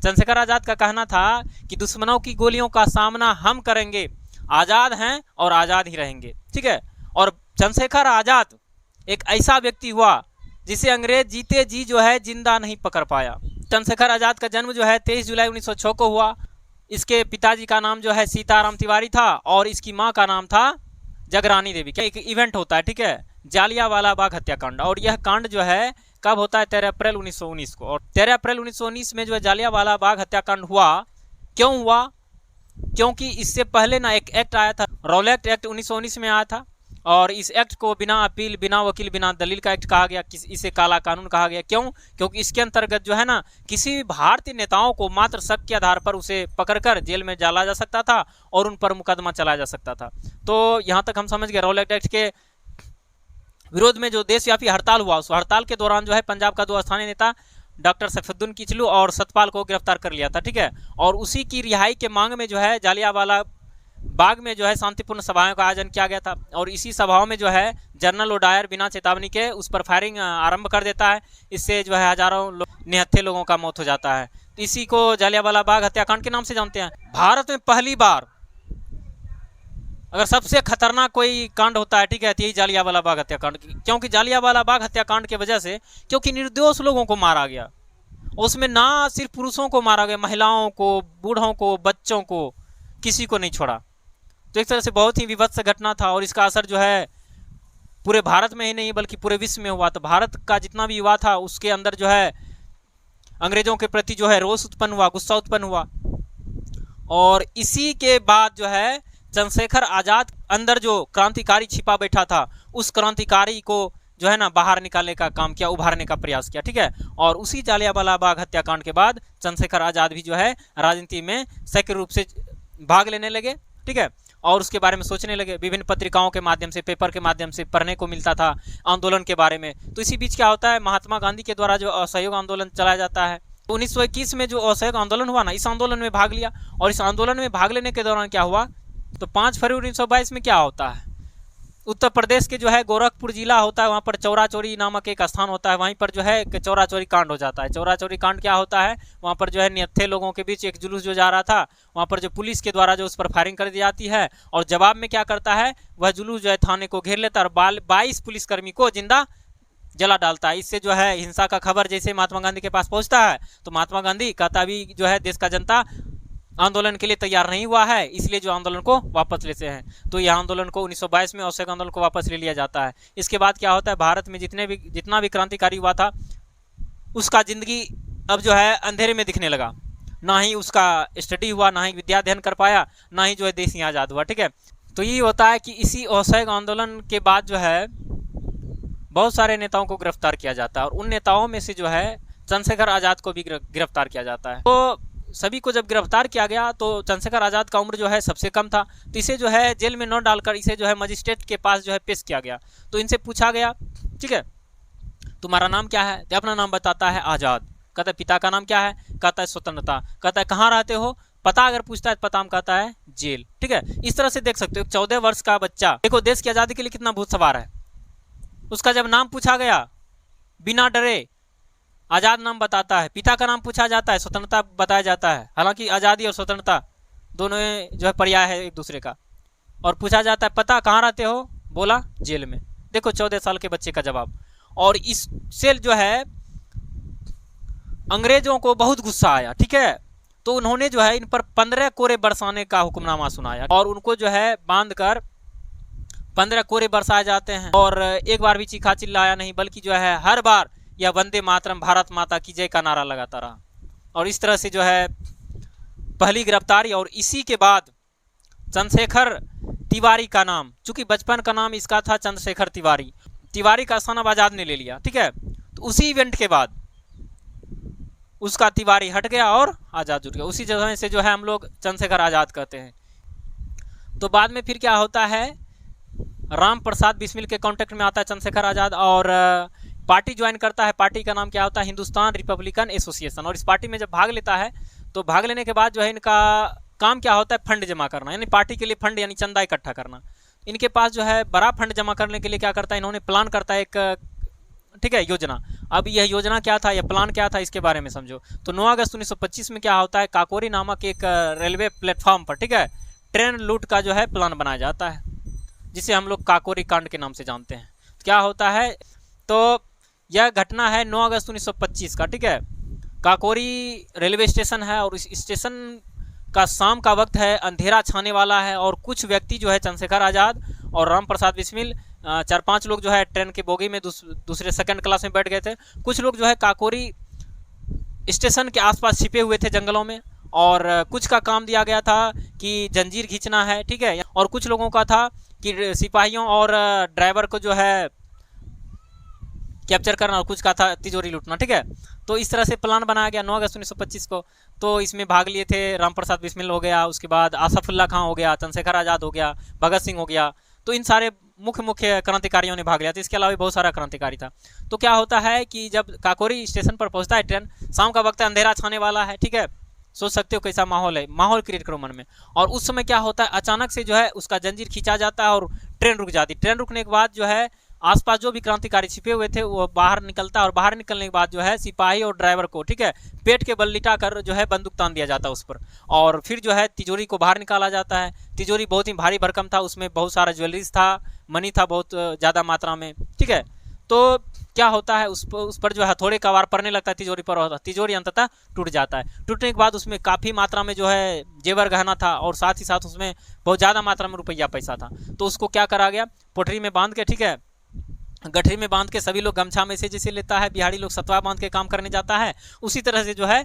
चंद्रशेखर आजाद का कहना था कि दुश्मनों की गोलियों का सामना हम करेंगे, आजाद हैं और आजाद ही रहेंगे, ठीक है। और चंद्रशेखर आजाद एक ऐसा व्यक्ति हुआ जिसे अंग्रेज जीते जी जो है जिंदा नहीं पकड़ पाया। चंद्रशेखर आजाद का जन्म जो है 23 जुलाई 1906 को हुआ। इसके पिताजी का नाम जो है सीताराम तिवारी था और इसकी माँ का नाम था जगरानी देवी। क्या एक इवेंट होता है, ठीक है, जालियांवाला बाग हत्याकांड, और यह कांड जो है कब होता है 13 अप्रैल 1919 को। और 13 अप्रैल 1919 में जो है जालियांवाला बाग हत्याकांड हुआ। क्यों हुआ? क्योंकि इससे पहले ना एक एक्ट आया था, रॉलेट एक्ट 1919 में आया था, और इस एक्ट को बिना अपील, बिना वकील, बिना दलील का एक्ट कहा गया। इसे काला कानून कहा गया। क्यों? क्योंकि इसके अंतर्गत जो है ना किसी भी भारतीय नेताओं को मात्र शक के आधार पर उसे पकड़कर जेल में डाला जा सकता था और उन पर मुकदमा चलाया जा सकता था। तो यहाँ तक हम समझ गए। रॉलेट एक्ट के विरोध में जो देशव्यापी हड़ताल हुआ, उस हड़ताल के दौरान जो है पंजाब का 2 स्थानीय नेता डॉक्टर सैफुद्दीन किचलू और सतपाल को गिरफ्तार कर लिया था, ठीक है। और उसी की रिहाई के मांग में जो है जालियांवाला बाग में जो है शांतिपूर्ण सभाओं का आयोजन किया गया था। और इसी सभाओं में जो है जनरल ओडायर बिना चेतावनी के उस पर फायरिंग आरंभ कर देता है। इससे जो है हजारों निहत्थे लोगों का मौत हो जाता है। तो इसी को जालियांवाला बाग हत्याकांड के नाम से जानते हैं। भारत में पहली बार अगर सबसे खतरनाक कोई कांड होता है, ठीक है, तो यही जालियांवाला बाग हत्याकांड। क्योंकि जालियांवाला बाग हत्याकांड की वजह से, क्योंकि निर्दोष लोगों को मारा गया, उसमें ना सिर्फ पुरुषों को मारा गया, महिलाओं को, बूढ़ों को, बच्चों को, किसी को नहीं छोड़ा। तो एक तरह से बहुत ही विभत्स घटना था और इसका असर जो है पूरे भारत में ही नहीं बल्कि पूरे विश्व में हुआ। तो भारत का जितना भी युवा था उसके अंदर जो है अंग्रेजों के प्रति जो है रोष उत्पन्न हुआ, गुस्सा उत्पन्न हुआ। और इसी के बाद जो है चंद्रशेखर आजाद अंदर जो क्रांतिकारी छिपा बैठा था, उस क्रांतिकारी को जो है ना बाहर निकालने का काम किया, उभारने का प्रयास किया, ठीक है। और उसी जालियांवाला बाग हत्याकांड के बाद चंद्रशेखर आजाद भी जो है राजनीति में सक्रिय रूप से भाग लेने लगे, ठीक है। और उसके बारे में सोचने लगे। विभिन्न पत्रिकाओं के माध्यम से, पेपर के माध्यम से पढ़ने को मिलता था आंदोलन के बारे में। तो इसी बीच क्या होता है, महात्मा गांधी के द्वारा जो असहयोग आंदोलन चलाया जाता है, 1921 में जो असहयोग आंदोलन हुआ ना, इस आंदोलन में भाग लिया। और इस आंदोलन में भाग लेने के दौरान क्या हुआ, तो 5 फरवरी 1922 में क्या होता है, उत्तर प्रदेश के जो है गोरखपुर जिला होता है, वहाँ पर चौरा चौरी नामक एक स्थान होता है, वहीं पर जो है चौरा चौरी कांड हो जाता है। चौरा चौरी कांड क्या होता है, वहाँ पर जो है निहत्थे लोगों के बीच एक जुलूस जो जा रहा था, वहाँ पर जो पुलिस के द्वारा जो उस पर फायरिंग कर दी जाती है, और जवाब में क्या करता है, वह जुलूस जो है थाने को घेर लेता है और 22 पुलिसकर्मी को जिंदा जला डालता है। इससे जो है हिंसा का खबर जैसे महात्मा गांधी के पास पहुँचता है, तो महात्मा गांधी कहता भी जो है देश का जनता आंदोलन के लिए तैयार नहीं हुआ है, इसलिए जो आंदोलन को वापस लेते हैं। तो यह आंदोलन को 1922 में असहयोग आंदोलन को वापस ले लिया जाता है। इसके बाद क्या होता है, भारत में जितना भी क्रांतिकारी हुआ था उसका जिंदगी अब जो है अंधेरे में दिखने लगा। ना ही उसका स्टडी हुआ, ना ही विद्या अध्ययन कर पाया, ना ही जो है देश ही आज़ाद हुआ, ठीक है। तो ये होता है कि इसी असहयोग आंदोलन के बाद जो है बहुत सारे नेताओं को गिरफ्तार किया जाता है और उन नेताओं में से जो है चंद्रशेखर आज़ाद को भी गिरफ्तार किया जाता है। तो सभी को जब गिरफ्तार किया गया तो चंद्रशेखर आज़ाद का उम्र जो है सबसे कम था, तो इसे जो है जेल में न डालकर इसे जो है मजिस्ट्रेट के पास जो है पेश किया गया। तो इनसे पूछा गया, ठीक है, तुम्हारा नाम क्या है, तो अपना नाम बताता है आज़ाद। कहता है पिता का नाम क्या है, कहता है स्वतंत्रता। कहता है कहाँ रहते हो, पता अगर पूछता है पता में कहता है जेल, ठीक है। इस तरह से देख सकते हो 14 वर्ष का बच्चा, देखो देश की आज़ादी के लिए कितना भूत सवार है। उसका जब नाम पूछा गया बिना डरे आज़ाद नाम बताता है, पिता का नाम पूछा जाता है, स्वतंत्रता बताया जाता है। हालांकि आज़ादी और स्वतंत्रता दोनों जो है पर्याय है एक दूसरे का। और पूछा जाता है पता कहाँ रहते हो, बोला जेल में। देखो 14 साल के बच्चे का जवाब। और इससे जो है अंग्रेजों को बहुत गुस्सा आया, ठीक है। तो उन्होंने जो है इन पर 15 कोरे बरसाने का हुक्मनामा सुनाया और उनको जो है बांध कर 15 कोरे बरसाए जाते हैं। और एक बार भी चीखा चिल्लाया नहीं, बल्कि जो है हर बार यह वंदे मातरम भारत माता की जय का नारा लगाता रहा। और इस तरह से जो है पहली गिरफ्तारी। और इसी के बाद चंद्रशेखर तिवारी का नाम, चूंकि बचपन का नाम इसका था चंद्रशेखर तिवारी, तिवारी का स्थान अब आज़ाद ने ले लिया, ठीक है। तो उसी इवेंट के बाद उसका तिवारी हट गया और आज़ाद जुट गया। उसी जगह से जो है हम लोग चंद्रशेखर आज़ाद कहते हैं। तो बाद में फिर क्या होता है, राम प्रसाद बिस्मिल के कॉन्टेक्ट में आता है चंद्रशेखर आज़ाद और पार्टी ज्वाइन करता है। पार्टी का नाम क्या होता है, हिंदुस्तान रिपब्लिकन एसोसिएशन। और इस पार्टी में जब भाग लेता है तो भाग लेने के बाद जो है इनका काम क्या होता है, फंड जमा करना, यानी पार्टी के लिए फंड यानी चंदा इकट्ठा करना। इनके पास जो है बड़ा फंड जमा करने के लिए क्या करता है, इन्होंने प्लान करता है एक, ठीक है, योजना। अब यह योजना क्या था, यह प्लान क्या था, इसके बारे में समझो। तो 9 अगस्त 1925 में क्या होता है, काकोरी नामक एक रेलवे प्लेटफॉर्म पर, ठीक है, ट्रेन लूट का जो है प्लान बनाया जाता है, जिसे हम लोग काकोरी कांड के नाम से जानते हैं। क्या होता है, तो यह घटना है 9 अगस्त 1925 का, ठीक है। काकोरी रेलवे स्टेशन है और इस स्टेशन का शाम का वक्त है, अंधेरा छाने वाला है और कुछ व्यक्ति जो है चंद्रशेखर आज़ाद और राम प्रसाद बिस्मिल 4-5 लोग जो है ट्रेन के बोगी में दूसरे सेकंड क्लास में बैठ गए थे। कुछ लोग जो है काकोरी स्टेशन के आसपास छिपे हुए थे जंगलों में, और कुछ का काम दिया गया था कि जंजीर खींचना है, ठीक है, और कुछ लोगों का था कि सिपाहियों और ड्राइवर को जो है कैप्चर करना, और कुछ का था तिजोरी लूटना, ठीक है। तो इस तरह से प्लान बनाया गया 9 अगस्त 1925 को। तो इसमें भाग लिए थे राम प्रसाद बिस्मिल हो गया, उसके बाद आसफुल्ला खां हो गया, चंद्रशेखर आज़ाद हो गया, भगत सिंह हो गया। तो इन सारे मुख्य क्रांतिकारियों ने भाग लिया था। इसके अलावा भी बहुत सारा क्रांतिकारी था। तो क्या होता है कि जब काकोरी स्टेशन पर पहुंचता है ट्रेन, शाम का वक्त है, अंधेरा छाने वाला है, ठीक है, सोच सकते हो कैसा माहौल है, माहौल क्रिएट करो मन में। और उस समय क्या होता है, अचानक से जो है उसका जंजीर खींचा जाता है और ट्रेन रुक जाती है। ट्रेन रुकने के बाद जो है आसपास जो भी क्रांतिकारी छिपे हुए थे वो बाहर निकलता है, और बाहर निकलने के बाद जो है सिपाही और ड्राइवर को, ठीक है, पेट के बल लिटा कर जो है बंदूक तान दिया जाता है उस पर, और फिर जो है तिजोरी को बाहर निकाला जाता है। तिजोरी बहुत ही भारी भरकम था, उसमें बहुत सारा ज्वेलरीज था, मनी था बहुत ज़्यादा मात्रा में, ठीक है। तो क्या होता है, उस पर जो है हथौड़े का वार पड़ने लगता है तिजोरी पर, और तिजोरी अंततः टूट जाता है। टूटने के बाद उसमें काफ़ी मात्रा में जो है जेवर गहना था, और साथ ही साथ उसमें बहुत ज़्यादा मात्रा में रुपया पैसा था। तो उसको क्या करा गया, पोटरी में बांध के, ठीक है, गठरी में बांध के, सभी लोग गमछा में से जैसे लेता है बिहारी लोग सतवा बांध के काम करने जाता है, उसी तरह से जो है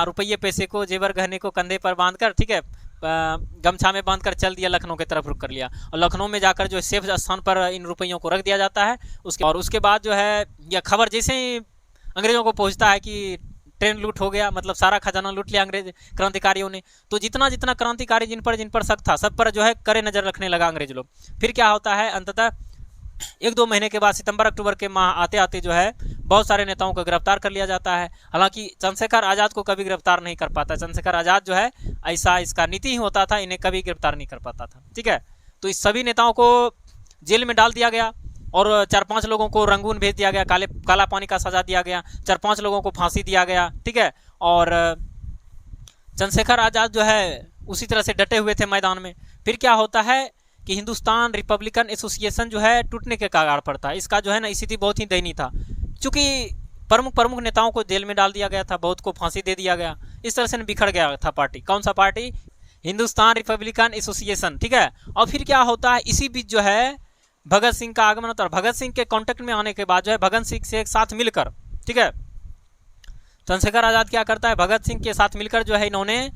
रुपये पैसे को, जेवर गहने को कंधे पर बांध कर, ठीक है, गमछा में बांधकर चल दिया, लखनऊ की तरफ रुक कर लिया, और लखनऊ में जाकर जो सेफ स्थान पर इन रुपयों को रख दिया जाता है। उसके बाद जो है यह खबर जैसे ही अंग्रेजों को पहुंचता है कि ट्रेन लूट हो गया, मतलब सारा खजाना लूट लिया अंग्रेज क्रांतिकारियों ने, तो जितना जितना क्रांतिकारी जिन पर शक था सब पर जो है कड़े नजर रखने लगा अंग्रेज लोग। फिर क्या होता है, अंततः 1-2 महीने के बाद सितंबर अक्टूबर के माह आते आते जो है बहुत सारे नेताओं को गिरफ्तार कर लिया जाता है। हालांकि चंद्रशेखर आज़ाद को कभी गिरफ्तार नहीं कर पाता। चंद्रशेखर आज़ाद जो है ऐसा इसका नीति ही होता था, इन्हें कभी गिरफ्तार नहीं कर पाता था, ठीक है। तो इस सभी नेताओं को जेल में डाल दिया गया, और 4-5 लोगों को रंगून भेज दिया गया, काला पानी का सजा दिया गया, 4-5 लोगों को फांसी दिया गया, ठीक है। और चंद्रशेखर आज़ाद जो है उसी तरह से डटे हुए थे मैदान में। फिर क्या होता है कि हिंदुस्तान रिपब्लिकन एसोसिएशन जो है टूटने के कगार पर था। इसका जो है ना स्थिति बहुत ही दयनीय था, क्योंकि प्रमुख नेताओं को जेल में डाल दिया गया था, बहुत को फांसी दे दिया गया, इस तरह से बिखर गया था पार्टी। कौन सा पार्टी, हिंदुस्तान रिपब्लिकन एसोसिएशन, ठीक है। और फिर क्या होता है, इसी बीच जो है भगत सिंह का आगमन होता है। भगत सिंह के कॉन्टेक्ट में आने के बाद जो है भगत सिंह से एक साथ मिलकर, ठीक है, चंद्रशेखर आज़ाद क्या करता है, भगत सिंह के साथ मिलकर जो है इन्होंने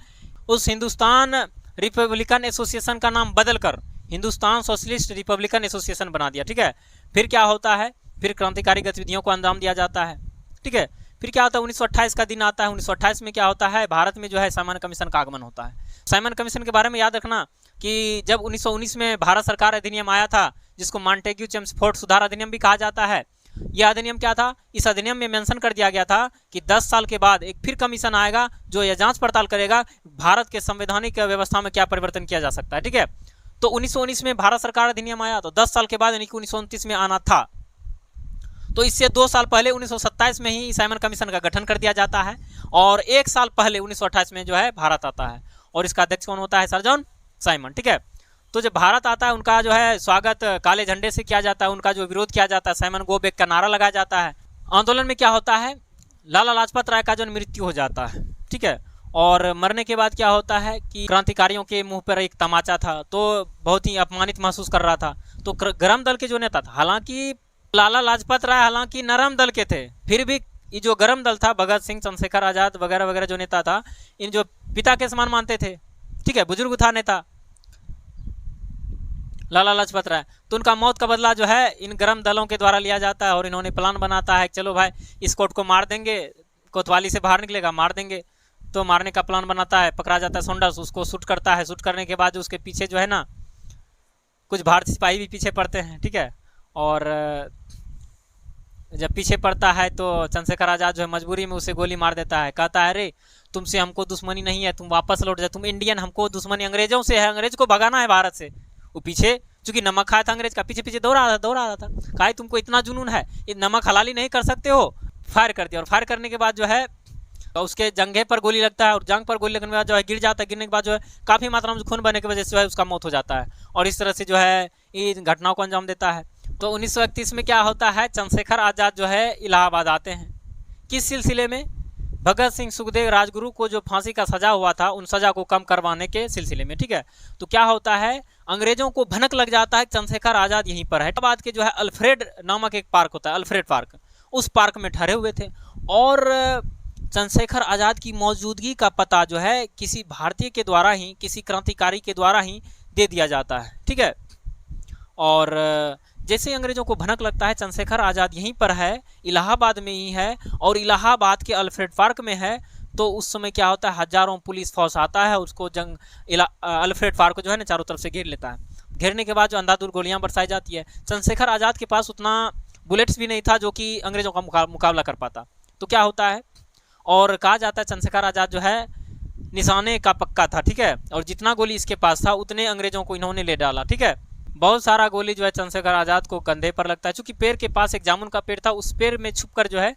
उस हिंदुस्तान रिपब्लिकन एसोसिएशन का नाम बदलकर हिंदुस्तान सोशलिस्ट रिपब्लिकन एसोसिएशन बना दिया, ठीक है। फिर क्या होता है, फिर क्रांतिकारी गतिविधियों को अंजाम दिया जाता है, ठीक है। फिर क्या होता है, 1928 का दिन आता है। 1928 में क्या होता है, भारत में जो है साइमन कमीशन का आगमन होता है। साइमन कमीशन के बारे में याद रखना कि जब 1919 में भारत सरकार अधिनियम आया था, जिसको मॉन्टेग्यू चेम्सफोर्ड सुधार अधिनियम भी कहा जाता है, यह अधिनियम क्या था, इस अधिनियम में मेंशन कर दिया गया था कि 10 साल के बाद एक फिर कमीशन आएगा जो यह जांच पड़ताल करेगा भारत के संवैधानिक व्यवस्था में क्या परिवर्तन किया जा सकता है, ठीक है। तो 1919 में भारत सरकार अधिनियम आया, तो 10 साल के बाद यानी कि 1929 में आना था। तो इससे 2 साल पहले 1927 में ही साइमन कमीशन का गठन कर दिया जाता है, और 1 साल पहले 1928 में जो है भारत आता है, और इसका अध्यक्ष कौन होता है, सर जॉन साइमन, ठीक है। तो जब भारत आता है उनका जो है स्वागत काले झंडे से किया जाता है, उनका जो विरोध किया जाता है, साइमन गो बैक का नारा लगाया जाता है। आंदोलन में क्या होता है, लाला लाजपत राय का जो मृत्यु हो जाता है, ठीक है। और मरने के बाद क्या होता है कि क्रांतिकारियों के मुंह पर एक तमाचा था, तो बहुत ही अपमानित महसूस कर रहा था। तो गरम दल के जो नेता था, हालांकि लाला लाजपत राय हालांकि नरम दल के थे, फिर भी ये जो गरम दल था, भगत सिंह, चंद्रशेखर आज़ाद वगैरह वगैरह जो नेता था, इन जो पिता के समान मानते थे, ठीक है, बुजुर्ग था नेता लाला लाजपत राय, तो उनका मौत का बदला जो है इन गरम दलों के द्वारा लिया जाता है। और इन्होंने प्लान बनाता है, चलो भाई इस कोर्ट को मार देंगे, कोतवाली से बाहर निकलेगा मार देंगे। तो मारने का प्लान बनाता है, पकड़ा जाता है सोंडर्स, उसको शूट करता है। शूट करने के बाद उसके पीछे जो है ना कुछ भारतीय सिपाही भी पीछे पड़ते हैं, ठीक है। और जब पीछे पड़ता है तो चंद्रशेखर आज़ाद जो है मजबूरी में उसे गोली मार देता है। कहता है अरे तुमसे हमको दुश्मनी नहीं है, तुम वापस लौट जाओ, तुम इंडियन, हमको दुश्मनी अंग्रेजों से है, अंग्रेज को भगाना है भारत से। वो पीछे चूंकि नमक खाया था अंग्रेज का, पीछे पीछे दौड़ा रहा था। कहा तुमको इतना जुनून है, ये नमक हलाली नहीं कर सकते हो, फायर कर दिया, और फायर करने के बाद जो है उसके जंघे पर गोली लगता है, और जंग पर गोली लगने के बाद जो है गिर जाता है। गिरने के बाद जो है काफ़ी मात्रा में खून बहने की वजह से जो है उसका मौत हो जाता है, और इस तरह से जो है इन घटनाओं को अंजाम देता है। तो 1931 में क्या होता है, चंद्रशेखर आज़ाद जो है इलाहाबाद आते हैं। किस सिलसिले में? भगत सिंह, सुखदेव, राजगुरु को जो फांसी का सजा हुआ था उन सजा को कम करवाने के सिलसिले में, ठीक है। तो क्या होता है, अंग्रेजों को भनक लग जाता है चंद्रशेखर आज़ाद यहीं पर है। बाद के जो है अल्फ्रेड नामक एक पार्क होता है, अल्फ्रेड पार्क, उस पार्क में ठहरे हुए थे, और चंद्रशेखर आज़ाद की मौजूदगी का पता जो है किसी भारतीय के द्वारा ही, किसी क्रांतिकारी के द्वारा ही दे दिया जाता है, ठीक है। और जैसे अंग्रेजों को भनक लगता है चंद्रशेखर आज़ाद यहीं पर है, इलाहाबाद में ही है, और इलाहाबाद के अल्फ्रेड पार्क में है, तो उस समय क्या होता है, हजारों पुलिस फोर्स आता है, उसको अल्फ्रेड पार्क को जो है ना चारों तरफ से घेर लेता है। घेरने के बाद जो अंधाधुंध गोलियां बरसाई जाती है। चंद्रशेखर आज़ाद के पास उतना बुलेट्स भी नहीं था जो कि अंग्रेजों का मुकाबला कर पाता। तो क्या होता है, और कहा जाता है चंद्रशेखर आज़ाद जो है निशाने का पक्का था, ठीक है, और जितना गोली इसके पास था उतने अंग्रेजों को इन्होंने ले डाला, ठीक है। बहुत सारा गोली जो है चंद्रशेखर आज़ाद को कंधे पर लगता है, क्योंकि पेड़ के पास एक जामुन का पेड़ था, उस पेड़ में छुपकर जो है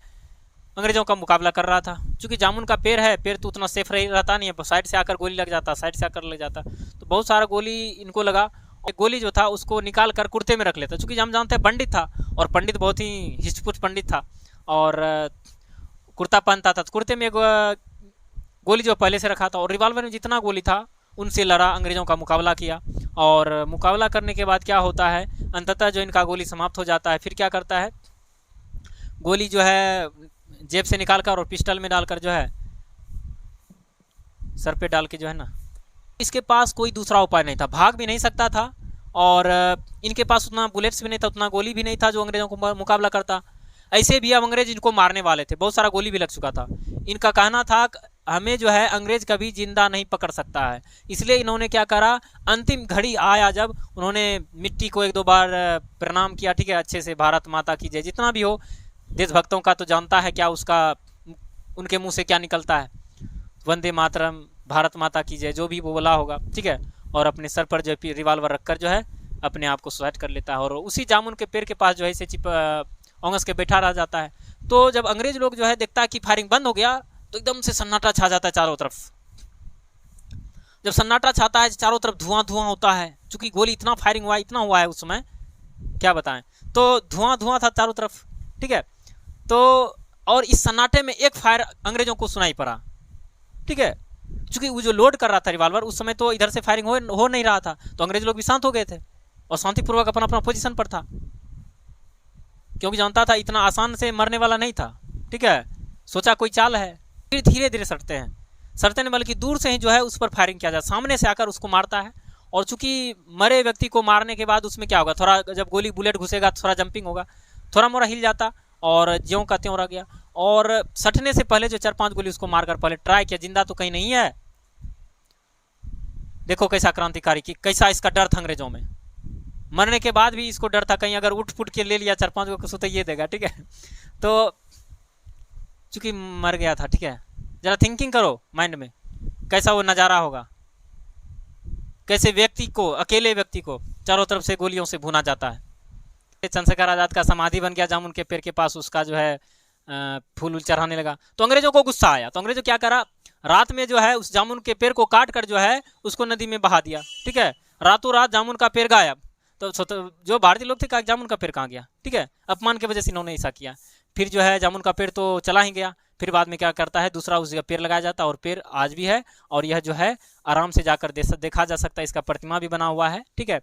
अंग्रेजों का मुकाबला कर रहा था। क्योंकि जामुन का पेड़ है, पेड़ तो उतना सेफ रहता नहीं है, साइड से आकर गोली लग जाता, साइड से आकर लग जाता, तो बहुत सारा गोली इनको लगा। एक गोली जो था उसको निकाल कर कुर्ते में रख लेता, क्योंकि हम जानते हैं पंडित था, और पंडित बहुत ही हिष्टपुष्ट पंडित था, और कुर्ता पहनता था, तो कुर्ते में गोली जो पहले से रखा था, और रिवॉल्वर में जितना गोली था उनसे लड़ा, अंग्रेजों का मुकाबला किया। और मुकाबला करने के बाद क्या होता है, अंततः जो इनका गोली समाप्त हो जाता है। फिर क्या करता है, गोली जो है जेब से निकालकर और पिस्टल में डालकर जो है सर पे डाल के जो है ना, इसके पास कोई दूसरा उपाय नहीं था, भाग भी नहीं सकता था, और इनके पास उतना बुलेट्स भी नहीं था, उतना गोली भी नहीं था जो अंग्रेजों को मुकाबला करता। ऐसे भी अब अंग्रेज इनको मारने वाले थे, बहुत सारा गोली भी लग चुका था। इनका कहना था हमें जो है अंग्रेज कभी जिंदा नहीं पकड़ सकता है, इसलिए इन्होंने क्या करा, अंतिम घड़ी आया जब उन्होंने मिट्टी को एक दो बार प्रणाम किया, ठीक है, अच्छे से भारत माता की जय, जितना भी हो देशभक्तों का तो जानता है क्या उसका, उनके मुंह से क्या निकलता है, वंदे मातरम, भारत माता की जय, जो भी वो बोला होगा, ठीक है। और अपने सर पर जो रिवाल्वर रखकर जो है अपने आप को सुसाइड कर लेता है, और उसी जामुन के पेड़ के पास जो है इसे औंगस के बैठा रह जाता है। तो जब अंग्रेज लोग जो है देखता है कि फायरिंग बंद हो गया, तो एकदम से सन्नाटा छा जाता है चारों तरफ। जब सन्नाटा छाता है चारों तरफ धुआं धुआं होता है, क्योंकि गोली इतना फायरिंग हुआ, इतना हुआ है उस समय, क्या बताएं, तो धुआं धुआं था चारों तरफ, ठीक है। तो और इस सन्नाटे में एक फायर अंग्रेजों को सुनाई पड़ा, ठीक है, क्योंकि वो जो लोड कर रहा था रिवाल्वर उस समय तो इधर से फायरिंग हो नहीं रहा था, तो अंग्रेज लोग भी शांत हो गए थे और शांतिपूर्वक अपना अपना पोजीशन पर था, क्योंकि जानता था इतना आसान से मरने वाला नहीं था, ठीक है। सोचा कोई चाल है, फिर धीरे धीरे सटते नहीं, बल्कि दूर से ही जो है उस पर फायरिंग किया जाए, सामने से आकर उसको मारता है। और चूंकि मरे व्यक्ति को मारने के बाद उसमें क्या होगा, थोड़ा जब गोली बुलेट घुसेगा थोड़ा जंपिंग होगा, थोड़ा मोड़ा हिल जाता, और ज्यों का त्यों रह गया। और सटने से पहले जो 4-5 गोली उसको मारकर पहले ट्राई किया, जिंदा तो कहीं नहीं है। देखो कैसा क्रांतिकारी, की कैसा इसका डर था अंग्रेजों में, मरने के बाद भी इसको डर था कहीं अगर उठ फुट के ले लिया 4-5 को तो ये देगा, ठीक है। तो चूंकि मर गया था, ठीक है, जरा थिंकिंग करो माइंड में कैसा वो नज़ारा होगा, कैसे व्यक्ति को, अकेले व्यक्ति को चारों तरफ से गोलियों से भुना जाता है। चंद्रशेखर आज़ाद का समाधि बन गया जामुन के पेड़ के पास, उसका जो है फूल चढ़ाने लगा। तो अंग्रेजों को गुस्सा आया, तो अंग्रेजों क्या करा, रात में जो है उस जामुन के पेड़ को काट कर जो है उसको नदी में बहा दिया, ठीक है। रातों रात जामुन का पेड़ गायब। तो जो भारतीय लोग थे कहा जामुन का पेड़ कहाँ गया, ठीक है, अपमान की वजह से इन्होंने ऐसा किया। फिर जो है जामुन का पेड़ तो चला ही गया, फिर बाद में क्या करता है दूसरा उस जगह पेड़ लगाया जाता है, और पेड़ आज भी है, और यह जो है आराम से जाकर देखा जा सकता है, इसका प्रतिमा भी बना हुआ है, ठीक है।